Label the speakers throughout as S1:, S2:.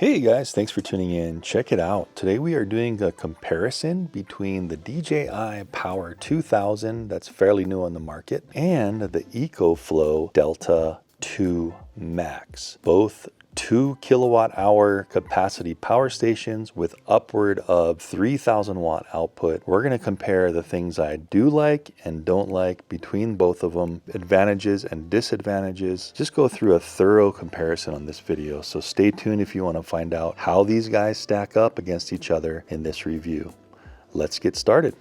S1: Hey guys, thanks for tuning in. Check it out. Today we are doing a comparison between the DJI Power 2000, that's fairly new on the market, and the EcoFlow Delta 2 Max. Both 2 kilowatt hour capacity power stations with upward of 3,000 watt output. We're going to compare the things I do like and don't like between both of them, advantages and disadvantages. Just go through a thorough comparison on this video. So stay tuned if you want to find out how these guys stack up against each other in this review. Let's get started.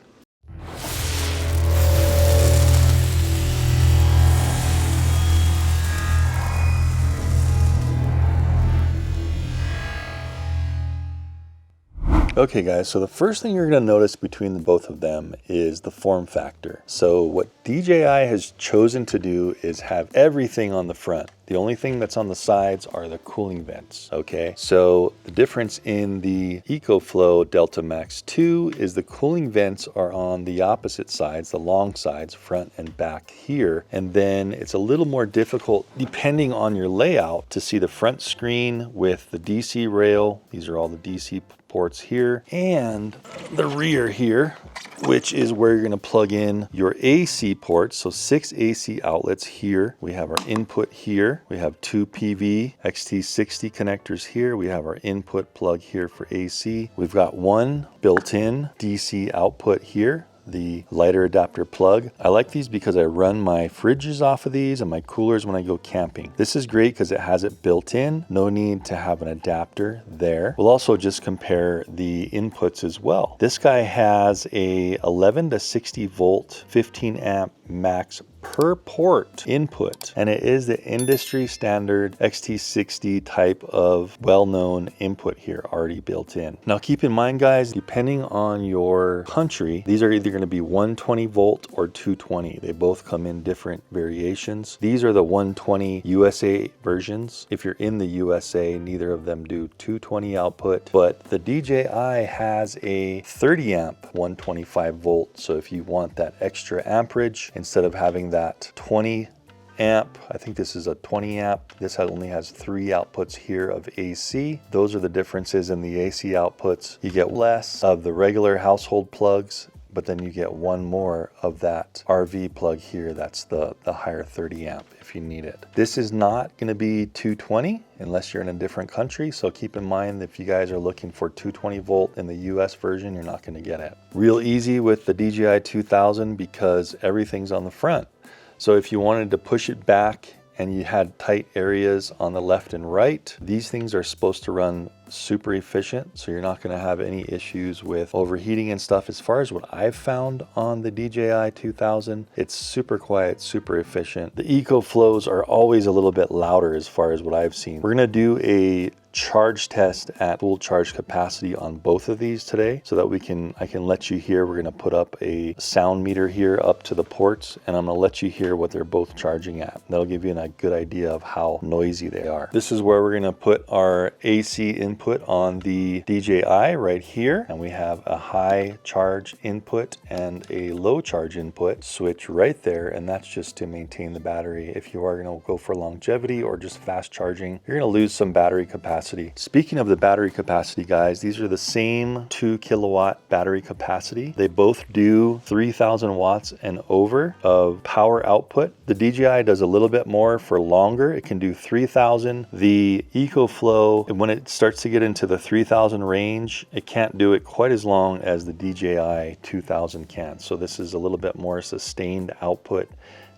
S1: Okay guys, so the first thing you're going to notice between the both of them is the form factor. So what DJI has chosen to do is have everything on the front. The only thing that's on the sides are the cooling vents, okay? So the difference in the EcoFlow Delta Max 2 is the cooling vents are on the opposite sides, the long sides, front and back here. And then it's a little more difficult, depending on your layout, to see the front screen with the DC rail. These are all the DC ports here, and the rear here, which is where you're going to plug in your AC ports. So 6 AC outlets here. We have our input here. We have 2 PV XT60 connectors here. We have our input plug here for AC. We've got one built-in DC output here, the lighter adapter plug. I like these because I run my fridges off of these and my coolers when I go camping. This is great because it has it built in. No need to have an adapter there. We'll also just compare the inputs as well. This guy has a 11 to 60 volt, 15 amp max per port input, and it is the industry standard XT60 type of well-known input here already built in. Now keep in mind guys, depending on your country, these are either going to be 120 volt or 220. They both come in different variations. These are the 120 USA versions. If you're in the USA, neither of them do 220 output, but the DJI has a 30 amp 125 volt. So if you want that extra amperage, instead of having that 20 amp, I think this is a 20 amp. This only has 3 outputs here of AC. Those are the differences in the AC outputs. You get less of the regular household plugs, but then you get one more of that RV plug here. That's the higher 30 amp if you need it. This is not going to be 220 unless you're in a different country. So keep in mind, if you guys are looking for 220 volt in the US version, you're not going to get it. Real easy with the DJI 2000 because everything's on the front. So if you wanted to push it back and you had tight areas on the left and right, these things are supposed to run super efficient, so you're not going to have any issues with overheating and stuff. As far as what I've found on the DJI 2000, it's super quiet, super efficient. The EcoFlows are always a little bit louder as far as what I've seen. We're going to do a charge test at full charge capacity on both of these today so that I can let you hear. We're going to put up a sound meter here up to the ports, and I'm going to let you hear what they're both charging at. That'll give you a good idea of how noisy they are. This is where we're going to put our AC input on the DJI right here, and we have a high charge input and a low charge input switch right there, and that's just to maintain the battery. If you are going to go for longevity or just fast charging, you're going to lose some battery capacity. Speaking of the battery capacity guys, these are the same 2 kilowatt battery capacity. They both do 3,000 watts and over of power output. The DJI does a little bit more for longer. It can do 3,000. The EcoFlow, when it starts to get into the 3,000 range, it can't do it quite as long as the DJI 2000 can. So this is a little bit more sustained output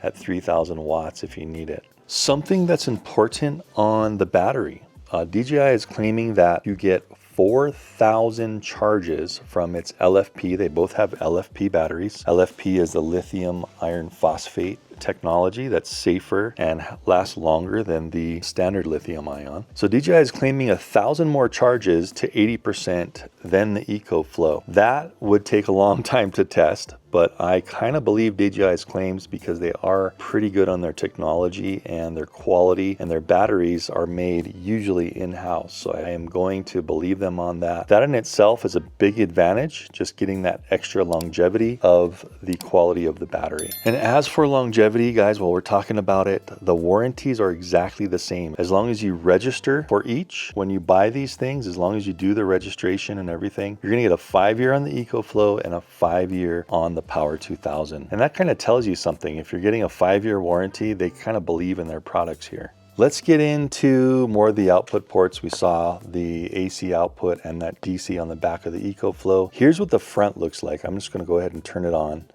S1: at 3,000 watts if you need it. Something that's important on the battery. DJI is claiming that you get 4,000 charges from its LFP. They both have LFP batteries. LFP is the lithium iron phosphate technology that's safer and lasts longer than the standard lithium ion. So DJI is claiming 1,000 more charges to 80% than the EcoFlow. That would take a long time to test, but I kind of believe DJI's claims because they are pretty good on their technology and their quality, and their batteries are made usually in-house. So I am going to believe them on that. That in itself is a big advantage, just getting that extra longevity of the quality of the battery. And as for longevity, guys, while we're talking about it, the warranties are exactly the same. As long as you register for each, when you buy these things, as long as you do the registration and everything, you're gonna get a 5-year on the EcoFlow and a 5-year on the Power 2000. And that kind of tells you something. If you're getting a 5-year warranty, they kind of believe in their products here. Let's get into more of the output ports. We saw the AC output and that DC on the back of the EcoFlow. Here's what the front looks like. I'm just gonna go ahead and turn it on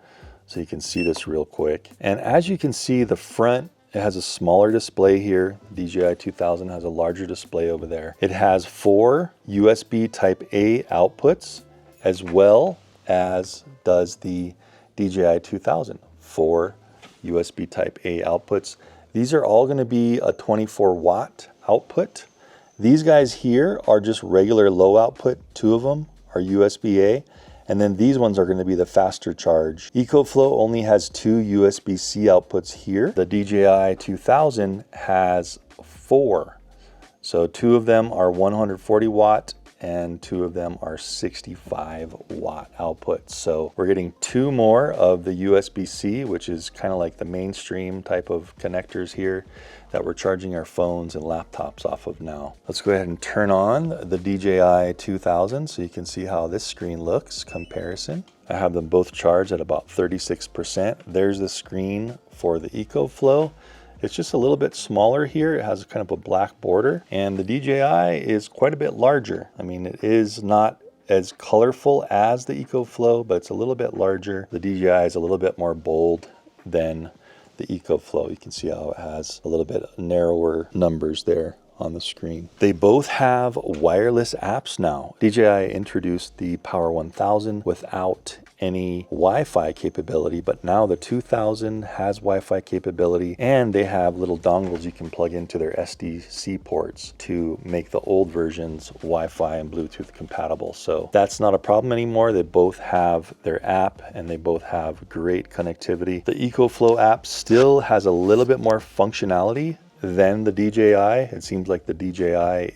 S1: so you can see this real quick. And as you can see, the front, it has a smaller display here. DJI 2000 has a larger display over there. It has 4 USB Type A outputs, as well as does the DJI 2000. 4 USB Type A outputs. These are all going to be a 24-watt output. These guys here are just regular low output. 2 of them are USB-A. And then these ones are going to be the faster charge. EcoFlow only has 2 USB-C outputs here. The DJI 2000 has 4. So 2 of them are 140 watt and 2 of them are 65 watt outputs. So we're getting 2 more of the USB-C, which is kind of like the mainstream type of connectors here that we're charging our phones and laptops off of now. Let's go ahead and turn on the DJI 2000 so you can see how this screen looks, comparison. I have them both charged at about 36%. There's the screen for the EcoFlow. It's just a little bit smaller here. It has kind of a black border, and the DJI is quite a bit larger. I mean, it is not as colorful as the EcoFlow, but it's a little bit larger. The DJI is a little bit more bold than the EcoFlow. You can see how it has a little bit narrower numbers there on the screen. They both have wireless apps now. DJI introduced the Power 1000 without any Wi-Fi capability, but now the 2000 has Wi-Fi capability, and they have little dongles you can plug into their SDC ports to make the old versions Wi-Fi and Bluetooth compatible. So that's not a problem anymore. They both have their app and they both have great connectivity. The EcoFlow app still has a little bit more functionality than the DJI. It seems like the DJI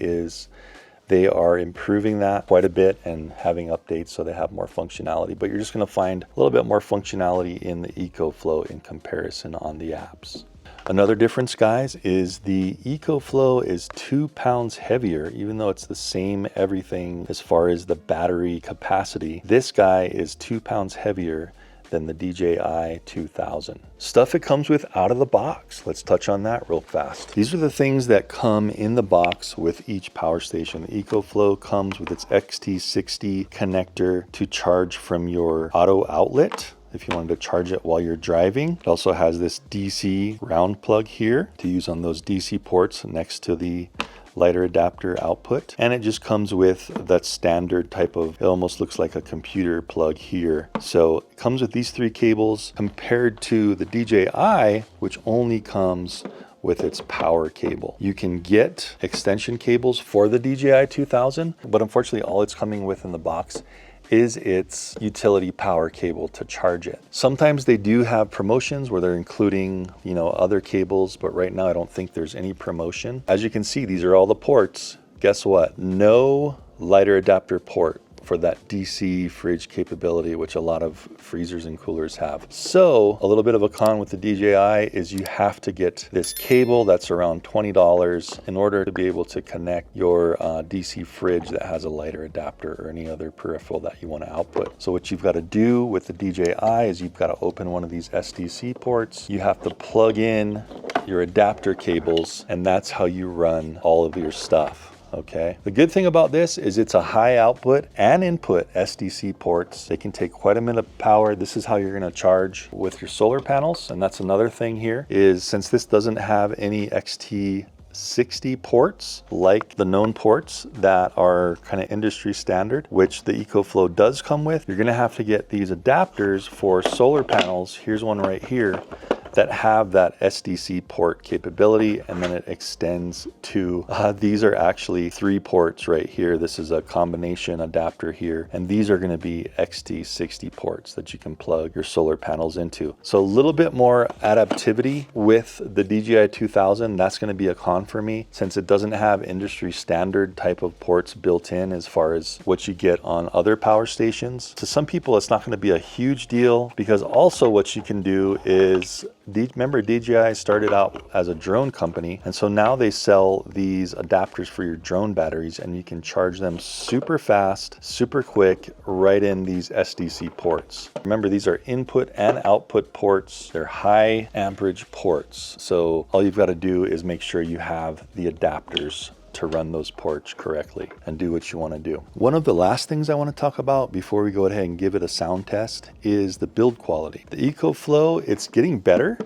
S1: they are improving that quite a bit and having updates so they have more functionality, but you're just going to find a little bit more functionality in the EcoFlow in comparison on the apps. Another difference, guys, is the EcoFlow is 2 pounds heavier, even though it's the same everything as far as the battery capacity. This guy is 2 pounds heavier than the DJI 2000. Stuff it comes with out of the box. Let's touch on that real fast. These are the things that come in the box with each power station. The EcoFlow comes with its XT60 connector to charge from your auto outlet if you wanted to charge it while you're driving. It also has this DC round plug here to use on those DC ports next to the lighter adapter output, and it just comes with that standard type of, it almost looks like a computer plug here. So it comes with these 3 cables compared to the DJI, which only comes with its power cable. You can get extension cables for the DJI 2000, but unfortunately all it's coming with in the box is its utility power cable to charge it. Sometimes they do have promotions where they're including, other cables, but right now I don't think there's any promotion. As you can see, these are all the ports. Guess what? No lighter adapter port for that DC fridge capability, which a lot of freezers and coolers have. So a little bit of a con with the DJI is you have to get this cable that's around $20 in order to be able to connect your DC fridge that has a lighter adapter or any other peripheral that you want to output. So what you've got to do with the DJI is you've got to open one of these SDC ports. You have to plug in your adapter cables, and that's how you run all of your stuff. Okay. The good thing about this is it's a high output and input SDC ports. They can take quite a bit of power. This is how you're going to charge with your solar panels. And that's another thing here is, since this doesn't have any XT60 ports like the known ports that are kind of industry standard, which the EcoFlow does come with, you're going to have to get these adapters for solar panels. Here's one right here that have that SDC port capability, and then it extends to, these are actually 3 ports right here. This is a combination adapter here, and these are going to be XT60 ports that you can plug your solar panels into. So a little bit more adaptivity with the DJI 2000. That's going to be a con for me, since it doesn't have industry standard type of ports built in as far as what you get on other power stations. To some people, it's not going to be a huge deal, because also what you can do is, remember DJI started out as a drone company, and so now they sell these adapters for your drone batteries, and you can charge them super fast, super quick, right in these SDC ports. Remember, these are input and output ports. They're high amperage ports. So all you've got to do is make sure you have the adapters to run those ports correctly and do what you want to do. One of the last things I want to talk about before we go ahead and give it a sound test is the build quality. The EcoFlow, it's getting better.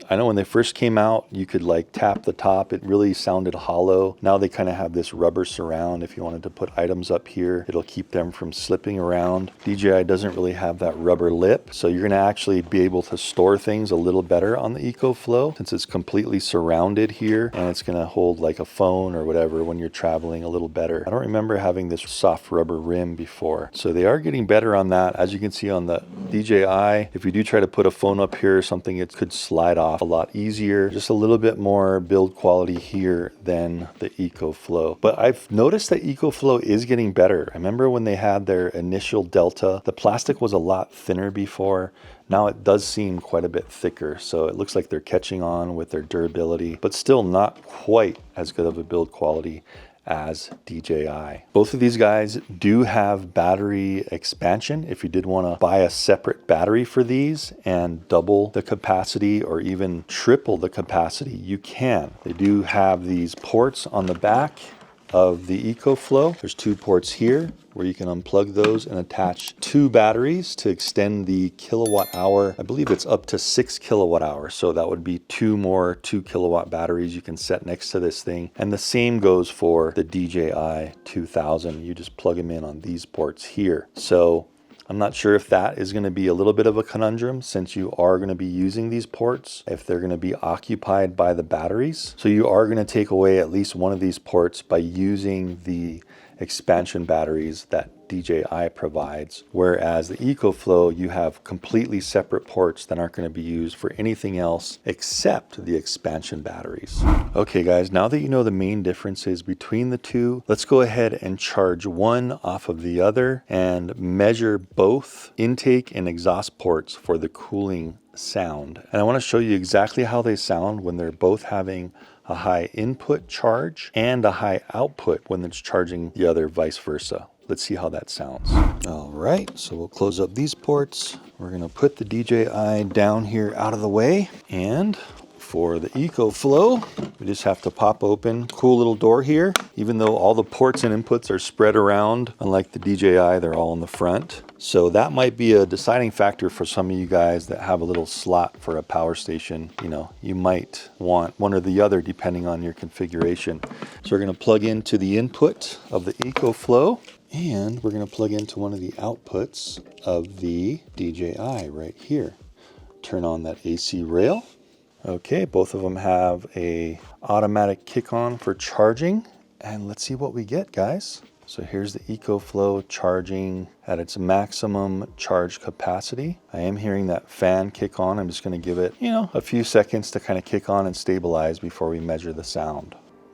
S1: I know when they first came out, you could like tap the top. It really sounded hollow. Now they kind of have this rubber surround. If you wanted to put items up here, it'll keep them from slipping around. DJI doesn't really have that rubber lip, so you're going to actually be able to store things a little better on the EcoFlow, since it's completely surrounded here, and it's going to hold like a phone or whatever when you're traveling a little better. I don't remember having this soft rubber rim before, so they are getting better on that. As you can see on the DJI, if you do try to put a phone up here or something, it could slide off a lot easier. Just a little bit more build quality here than the EcoFlow. But I've noticed that EcoFlow is getting better. I remember when they had their initial Delta, the plastic was a lot thinner before. Now it does seem quite a bit thicker, so it looks like they're catching on with their durability, but still not quite as good of a build quality as DJI. Both of these guys do have battery expansion. If you did want to buy a separate battery for these and double the capacity or even triple the capacity, you can. They do have these ports on the back of the EcoFlow. There's 2 ports here where you can unplug those and attach 2 batteries to extend the kilowatt hour. I believe it's up to 6 kilowatt hours. So that would be 2 more 2 kilowatt batteries you can set next to this thing. And the same goes for the DJI 2000. You just plug them in on these ports here. So I'm not sure if that is going to be a little bit of a conundrum, since you are going to be using these ports, if they're going to be occupied by the batteries. So you are going to take away at least one of these ports by using the expansion batteries that DJI provides, whereas the EcoFlow, you have completely separate ports that aren't going to be used for anything else except the expansion batteries. Okay guys, now that you know the main differences between the two, let's go ahead and charge one off of the other and measure both intake and exhaust ports for the cooling sound. And I want to show you exactly how they sound when they're both having a high input charge and a high output when it's charging the other, vice versa. Let's see how that sounds. All right, so we'll close up these ports. We're going to put the DJI down here out of the way. And for the EcoFlow, we just have to pop open, cool little door here. Even though all the ports and inputs are spread around, unlike the DJI, they're all in the front. So that might be a deciding factor for some of you guys that have a little slot for a power station. You know, you might want one or the other depending on your configuration. So we're going to plug into the input of the EcoFlow, and we're going to plug into one of the outputs of the DJI right here. Turn on that AC rail. Okay, both of them have a automatic kick on for charging, and let's see what we get, guys. So here's the EcoFlow charging at its maximum charge capacity. I am hearing that fan kick on. I'm just going to give it, a few seconds to kind of kick on and stabilize before we measure the sound.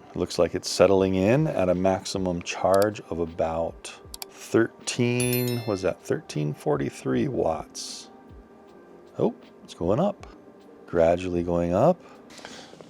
S1: It looks like it's settling in at a maximum charge of about 1343 watts. Oh, it's going up. Gradually going up.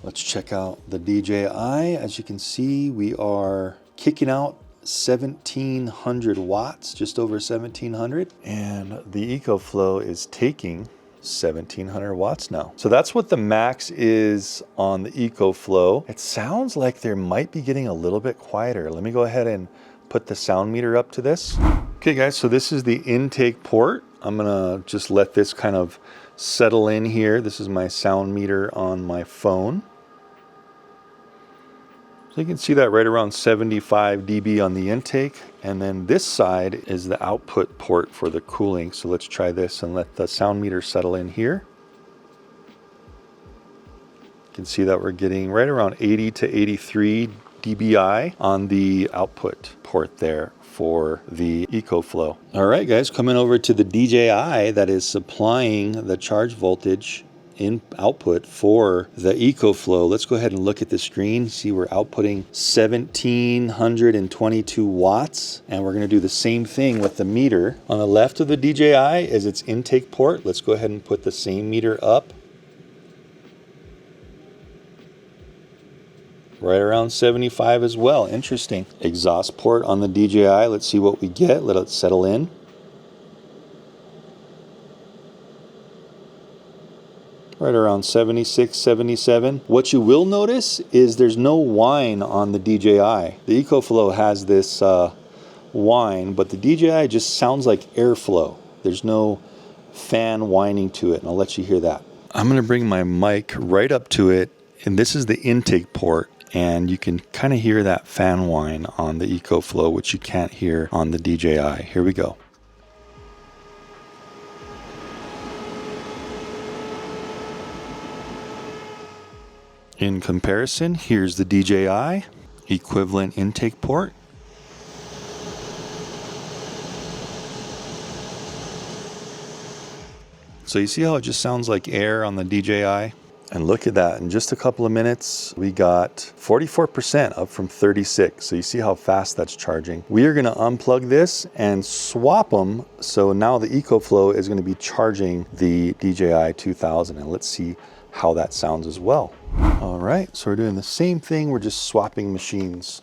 S1: Let's check out the DJI. As you can see, we are kicking out 1700 watts, just over 1700, and the EcoFlow is taking 1700 watts now. So that's what the max is on the EcoFlow. It sounds like they might be getting a little bit quieter. Let me go ahead and put the sound meter up to this. Okay guys, so this is the intake port. I'm gonna just let this kind of settle in here. This is my sound meter on my phone. So you can see that right around 75 dB on the intake. And then this side is the output port for the cooling. So let's try this and let the sound meter settle in here. can see that we're getting right around 80 to 83 dBi on the output port there for the EcoFlow. All right, guys, coming over to the DJI that is supplying the charge voltage in output for the EcoFlow. Let's go ahead and look at the screen. See, we're outputting 1722 watts, and we're going to do the same thing with the meter. On the left of the DJI is its intake port. Let's go ahead and put the same meter up. Right around 75 as well. Interesting. Exhaust port on the DJI. Let's see what we get. Let it settle in. Right around 76, 77. What you will notice is there's no whine on the DJI. The EcoFlow has this whine, but the DJI just sounds like airflow. There's no fan whining to it, and I'll let you hear that. I'm going to bring my mic right up to it, and this is the intake port, and you can kind of hear that fan whine on the EcoFlow, which you can't hear on the DJI. Here we go. In comparison, here's the DJI equivalent intake port. So you see how it just sounds like air on the DJI? And look at that, in just a couple of minutes, we got 44% up from 36. So you see how fast that's charging. We are gonna unplug this and swap them. So now the EcoFlow is gonna be charging the DJI 2000, and let's see how that sounds as well. All right, so we're doing the same thing. We're just swapping machines.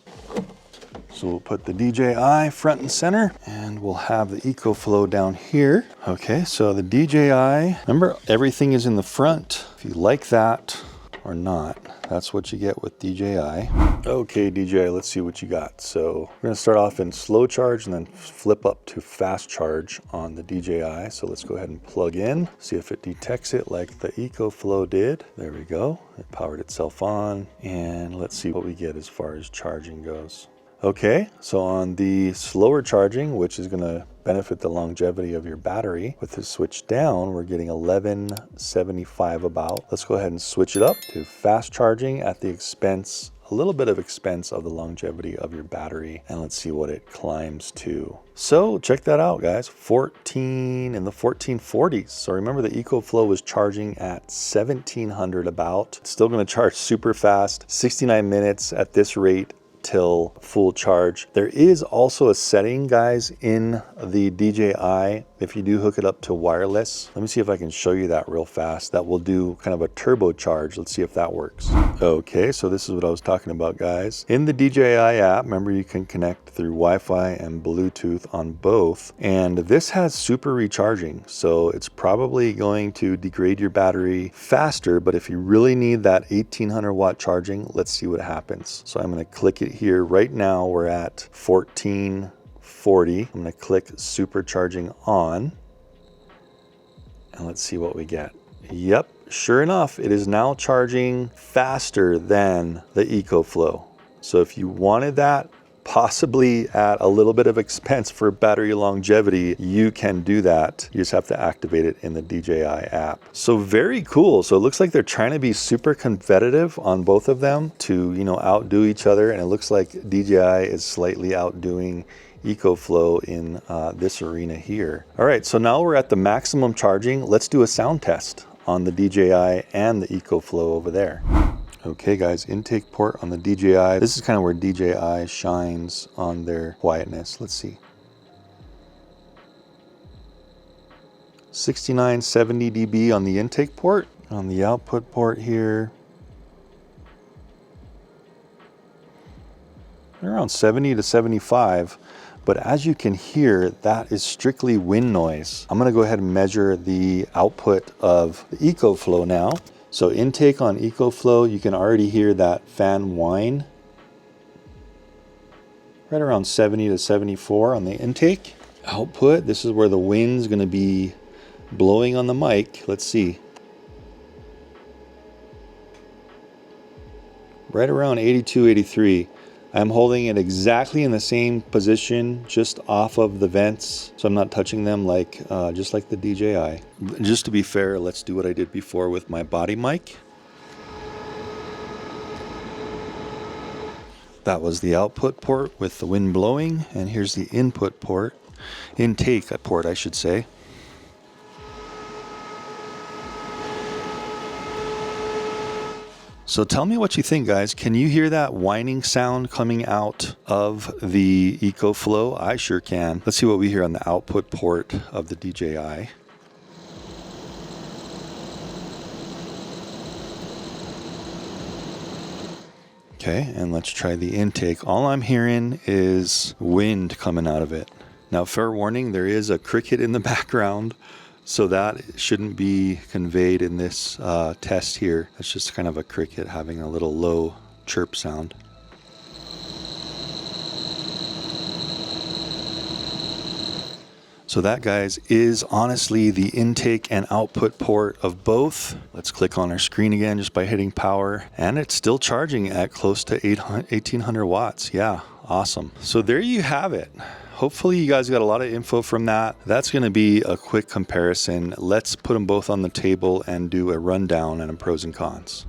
S1: So we'll put the DJI front and center, and we'll have the EcoFlow down here. Okay, so the DJI, remember everything is in the front. If you like that or not, that's what you get with DJI. Okay, DJI, let's see what you got. So we're gonna start off in slow charge and then flip up to fast charge on the DJI. So let's go ahead and plug in, see if it detects it like the EcoFlow did. There we go, it powered itself on, and let's see what we get as far as charging goes. Okay, so on the slower charging, which is gonna benefit the longevity of your battery, with the switch down, we're getting 1175 about. Let's go ahead and switch it up to fast charging at the expense, a little bit of expense of the longevity of your battery, and let's see what it climbs to. So check that out, guys, 14 in the 1440s. So remember the EcoFlow was charging at 1700 about. It's still gonna charge super fast, 69 minutes at this rate till full charge. There is also a setting, guys, in the DJI, if you do hook it up to wireless. Let me see if I can show you that real fast. That will do kind of a turbo charge. Let's see if that works. Okay, so this is what I was talking about, guys. In the DJI app, remember you can connect through Wi-Fi and Bluetooth on both, and this has super recharging, so it's probably going to degrade your battery faster, but if you really need that 1800 watt charging, let's see what happens. So I'm going to click it here. Right now we're at 1440. I'm going to click supercharging on, and let's see what we get. Yep, sure enough, it is now charging faster than the EcoFlow. So if you wanted that, possibly at a little bit of expense for battery longevity, you can do that. You just have to activate it in the DJI app. So very cool. So it looks like they're trying to be super competitive on both of them to, you know, outdo each other. And it looks like DJI is slightly outdoing EcoFlow in this arena here. All right, so now we're at the maximum charging. Let's do a sound test on the DJI and the EcoFlow over there. Okay guys, intake port on the DJI. This is kind of where DJI shines on their quietness. Let's see. 6970 dB on the intake port. On the output port here, around 70 to 75. But as you can hear, that is strictly wind noise. I'm gonna go ahead and measure the output of the EcoFlow now. So intake on EcoFlow, you can already hear that fan whine. Right around 70 to 74 on the intake. Output, this is where the wind's gonna be blowing on the mic. Let's see. Right around 82, 83. I'm holding it exactly in the same position, just off of the vents, so I'm not touching them like just like the DJI. Just to be fair, let's do what I did before with my body mic. That was the output port with the wind blowing, and here's the input port, intake port I should say. So tell me what you think, guys. Can you hear that whining sound coming out of the EcoFlow? I sure can. Let's see what we hear on the output port of the DJI. Okay, and let's try the intake. All I'm hearing is wind coming out of it. Now, fair warning, there is a cricket in the background, so that shouldn't be conveyed in this test here. It's just kind of a cricket having a little low chirp sound. So that, guys, is honestly the intake and output port of both. Let's click on our screen again just by hitting power, and it's still charging at close to 1800 watts. Yeah, awesome. So there you have it. Hopefully you guys got a lot of info from that. That's going to be a quick comparison. Let's put them both on the table and do a rundown and a pros and cons.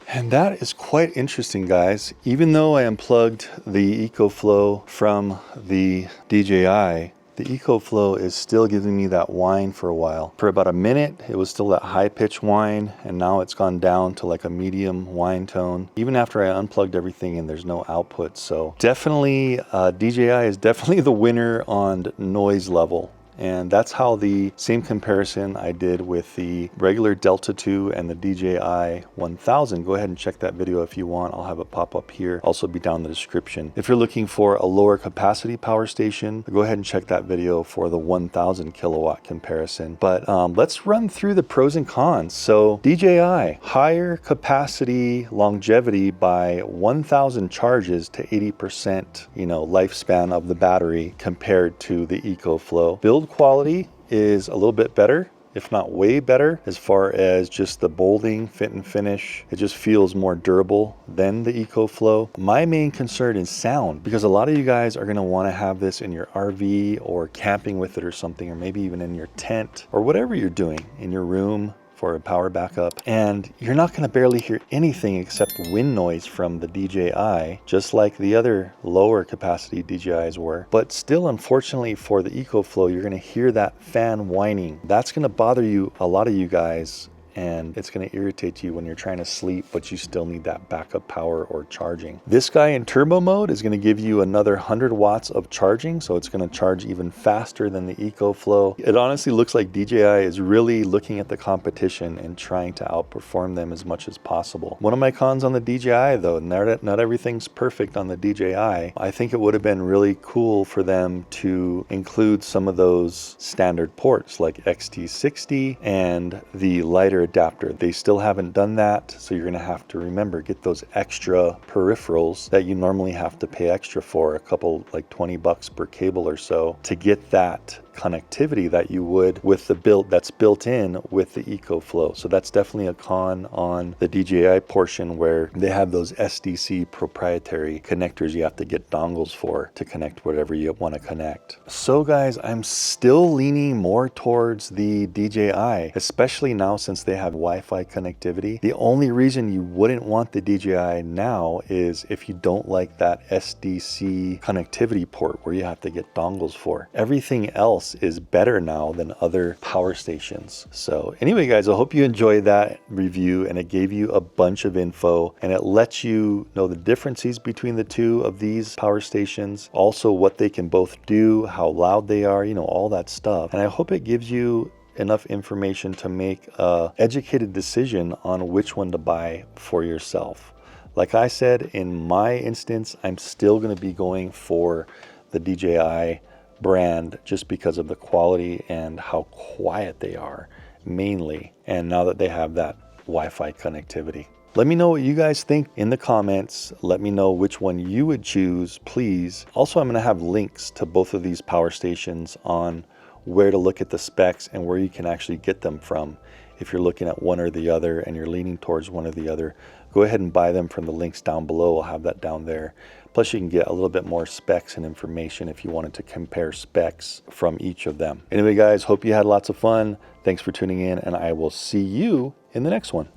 S1: And that is quite interesting, guys. Even though I unplugged the EcoFlow from the DJI, the EcoFlow is still giving me that whine for a while. For about a minute, it was still that high-pitched whine, and now it's gone down to like a medium whine tone. Even after I unplugged everything and there's no output. So definitely, DJI is definitely the winner on noise level. And that's how the same comparison I did with the regular Delta 2 and the DJI 1000. Go ahead and check that video if you want. I'll have it pop up here. Also be down in the description. If you're looking for a lower capacity power station, go ahead and check that video for the 1000 kilowatt comparison. But let's run through the pros and cons. So DJI, higher capacity longevity by 1000 charges to 80%, lifespan of the battery compared to the EcoFlow. Build quality is a little bit better, if not way better, as far as just the bolting, fit and finish. It just feels more durable than the EcoFlow. My main concern is sound, because a lot of you guys are going to want to have this in your RV or camping with it or something, or maybe even in your tent or whatever you're doing in your room for a power backup, and you're not going to barely hear anything except wind noise from the DJI, just like the other lower capacity DJIs were. But still, unfortunately for the EcoFlow, you're going to hear that fan whining. That's going to bother you, a lot of you guys, and it's going to irritate you when you're trying to sleep, but you still need that backup power or charging. This guy in turbo mode is going to give you another 100 watts of charging, so it's going to charge even faster than the EcoFlow. It honestly looks like DJI is really looking at the competition and trying to outperform them as much as possible. One of my cons on the DJI, though, not everything's perfect on the DJI. I think it would have been really cool for them to include some of those standard ports like XT60 and the lighter adapter. They still haven't done that, so you're going to have to remember, get those extra peripherals that you normally have to pay extra for, a couple, like $20 per cable or so, to get that connectivity that you would with the build that's built in with the EcoFlow. So that's definitely a con on the DJI portion, where they have those SDC proprietary connectors you have to get dongles for to connect whatever you want to connect. So guys, I'm still leaning more towards the DJI, especially now since they have Wi-Fi connectivity. The only reason you wouldn't want the DJI now is if you don't like that SDC connectivity port where you have to get dongles for. Everything else is better now than other power stations. So anyway, guys, I hope you enjoyed that review, and it gave you a bunch of info, and it lets you know the differences between the two of these power stations, also what they can both do, how loud they are, all that stuff. And I hope it gives you enough information to make an educated decision on which one to buy for yourself. Like I said, in my instance, I'm still going to be going for the DJI brand just because of the quality and how quiet they are, mainly. And now that they have that Wi-Fi connectivity. Let me know what you guys think in the comments. Let me know which one you would choose, please. Also, I'm going to have links to both of these power stations on where to look at the specs and where you can actually get them from. If you're looking at one or the other and you're leaning towards one or the other, go ahead and buy them from the links down below. I'll have that down there. Plus, you can get a little bit more specs and information if you wanted to compare specs from each of them. Anyway, guys, hope you had lots of fun. Thanks for tuning in, and I will see you in the next one.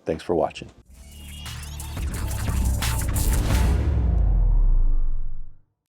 S1: Thanks for watching.